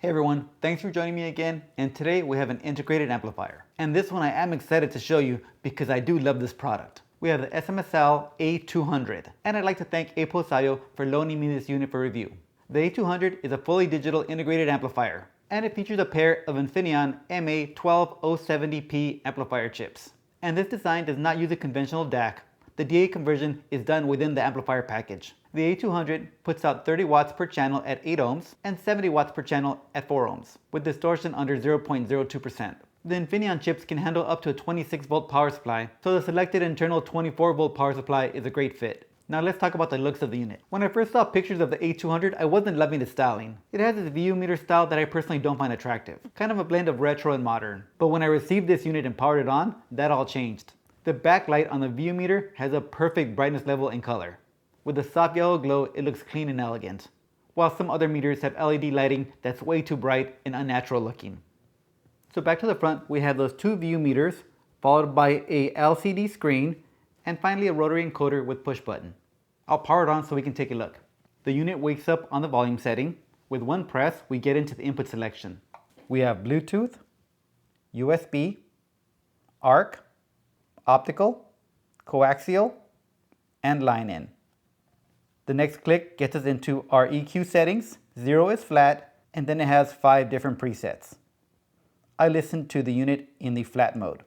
Hey everyone, thanks for joining me again, and today we have an integrated amplifier. And this one I am excited to show you because I do love this product. We have the SMSL A200, and I'd like to thank A for loaning me this unit for review. The A200 is a fully digital integrated amplifier, and it features a pair of Infineon MA12070P amplifier chips. And this design does not use a conventional DAC. The DA conversion is done within the amplifier package. The A200 puts out 30 watts per channel at 8 ohms and 70 watts per channel at 4 ohms, with distortion under 0.02%. The Infineon chips can handle up to a 26 volt power supply, so the selected internal 24 volt power supply is a great fit. Now let's talk about the looks of the unit. When I first saw pictures of the A200, I wasn't loving the styling. It has this VU meter style that I personally don't find attractive, kind of a blend of retro and modern. But when I received this unit and powered it on, that all changed. The backlight on the VU meter has a perfect brightness level and color. With a soft yellow glow, it looks clean and elegant, while some other meters have LED lighting that's way too bright and unnatural looking. So back to the front, we have those two VU meters, followed by a LCD screen, and finally a rotary encoder with push button. I'll power it on so we can take a look. The unit wakes up on the volume setting. With one press, we get into the input selection. We have Bluetooth, USB, ARC, optical, coaxial, and line in. The next click gets us into our EQ settings. 0 is flat, and then it has 5 different presets. I listen to the unit in the flat mode.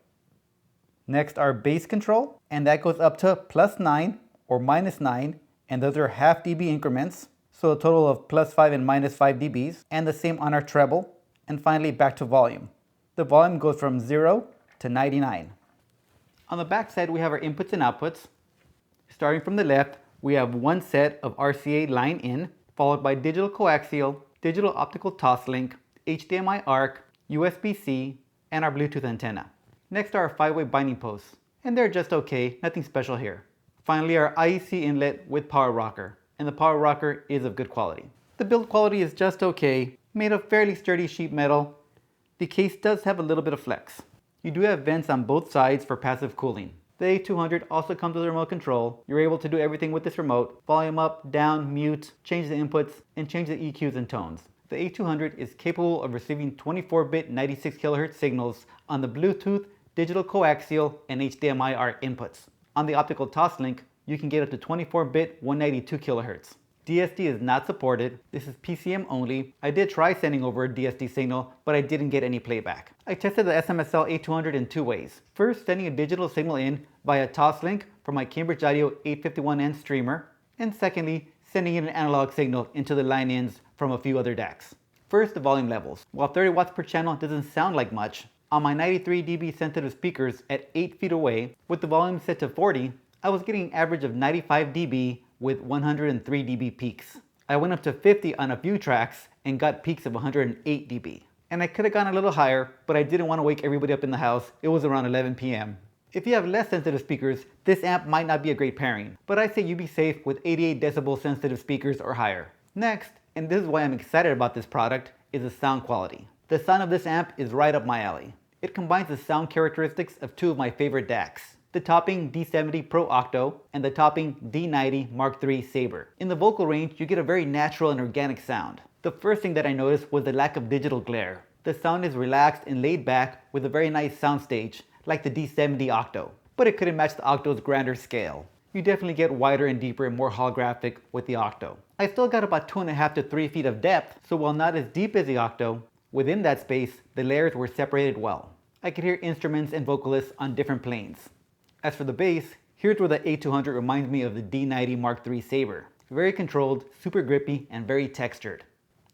Next, our bass control, and that goes up to +9 or -9, and those are half dB increments, so a total of +5 and -5 dBs, and the same on our treble, and finally back to volume. The volume goes from 0 to 99. On the back side, we have our inputs and outputs. Starting from the left, we have one set of RCA line in, followed by digital coaxial, digital optical toslink, HDMI ARC, USB-C, and our Bluetooth antenna. Next are our 5-way binding posts, and they're just okay, nothing special here. Finally, our IEC inlet with power rocker, and the power rocker is of good quality. The build quality is just okay, made of fairly sturdy sheet metal. The case does have a little bit of flex. You do have vents on both sides for passive cooling. The A200 also comes with a remote control. You're able to do everything with this remote: volume up, down, mute, change the inputs, and change the EQs and tones. The A200 is capable of receiving 24-bit 96 kHz signals on the Bluetooth, digital coaxial, and HDMI ARC inputs. On the optical toslink, you can get up to 24-bit 192 kHz. DSD is not supported. This is PCM only. I did try sending over a DSD signal, but I didn't get any playback. I tested the SMSL A200 in 2 ways. First, sending a digital signal in via toslink from my Cambridge Audio 851N streamer, and secondly, sending in an analog signal into the line-ins from a few other DACs. First, the volume levels. While 30 watts per channel doesn't sound like much, on my 93 dB sensitive speakers at 8 feet away, with the volume set to 40, I was getting an average of 95 dB with 103 dB peaks. I went up to 50 on a few tracks and got peaks of 108 dB. And I could have gone a little higher, but I didn't want to wake everybody up in the house. It was around 11 p.m. If you have less sensitive speakers, this amp might not be a great pairing, but I say you be safe with 88 decibel sensitive speakers or higher. Next, and this is why I'm excited about this product, is the sound quality. The sound of this amp is right up my alley. It combines the sound characteristics of 2 of my favorite DACs, the topping D70 Pro Octo and the topping D90 Mark III Sabre. In the vocal range, you get a very natural and organic sound. The first thing that I noticed was the lack of digital glare. The sound is relaxed and laid back with a very nice soundstage, like the D70 Octo, but it couldn't match the Octo's grander scale. You definitely get wider and deeper and more holographic with the Octo. I still got about 2.5 to 3 feet of depth, so while not as deep as the Octo, within that space, the layers were separated well. I could hear instruments and vocalists on different planes. As for the bass, here's where the A200 reminds me of the D90 Mark III Sabre. Very controlled, super grippy, and very textured.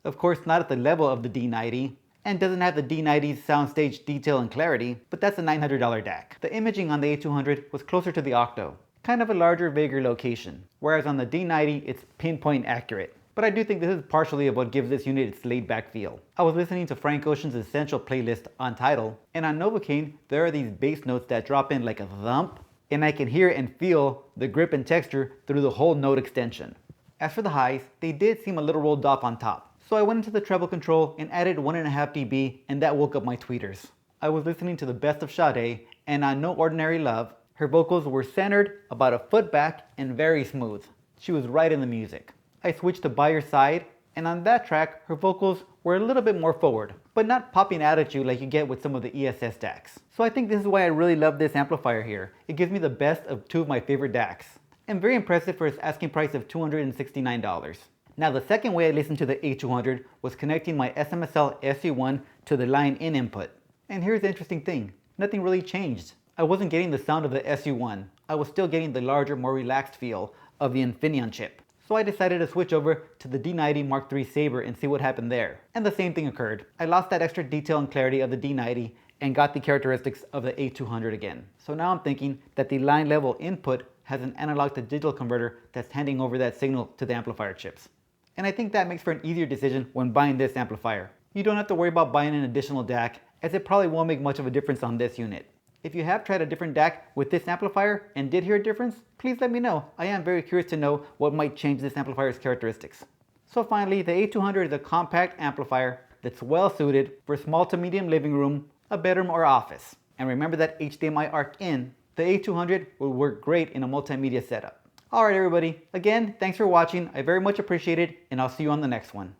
Of course, not at the level of the D90, and doesn't have the D90's soundstage detail and clarity, but that's a $900 DAC. The imaging on the A200 was closer to the Octo, kind of a larger, vaguer location, whereas on the D90 it's pinpoint accurate. But I do think this is partially of what gives this unit its laid-back feel. I was listening to Frank Ocean's Essential playlist on Tidal, and on Novocaine, there are these bass notes that drop in like a thump, and I can hear and feel the grip and texture through the whole note extension. As for the highs, they did seem a little rolled off on top. So I went into the treble control and added 1.5 dB, and that woke up my tweeters. I was listening to the best of Sade, and on No Ordinary Love, her vocals were centered, about a foot back, and very smooth. She was right in the music. I switched to By Your Side, and on that track, her vocals were a little bit more forward, but not popping out at you like you get with some of the ESS DACs. So I think this is why I really love this amplifier here. It gives me the best of two of my favorite DACs, and very impressive for its asking price of $269. Now the second way I listened to the A200 was connecting my SMSL SU1 to the line-in input. And here's the interesting thing, nothing really changed. I wasn't getting the sound of the SU1. I was still getting the larger, more relaxed feel of the Infineon chip. So I decided to switch over to the D90 Mark III Sabre and see what happened there. And the same thing occurred. I lost that extra detail and clarity of the D90 and got the characteristics of the A200 again. So now I'm thinking that the line level input has an analog to digital converter that's handing over that signal to the amplifier chips. And I think that makes for an easier decision when buying this amplifier. You don't have to worry about buying an additional DAC, as it probably won't make much of a difference on this unit. If you have tried a different DAC with this amplifier and did hear a difference, please let me know. I am very curious to know what might change this amplifier's characteristics. So finally, the A200 is a compact amplifier that's well suited for a small to medium living room, a bedroom, or office. And remember that HDMI ARC in, the A200 will work great in a multimedia setup. Alright everybody, again, thanks for watching. I very much appreciate it, and I'll see you on the next one.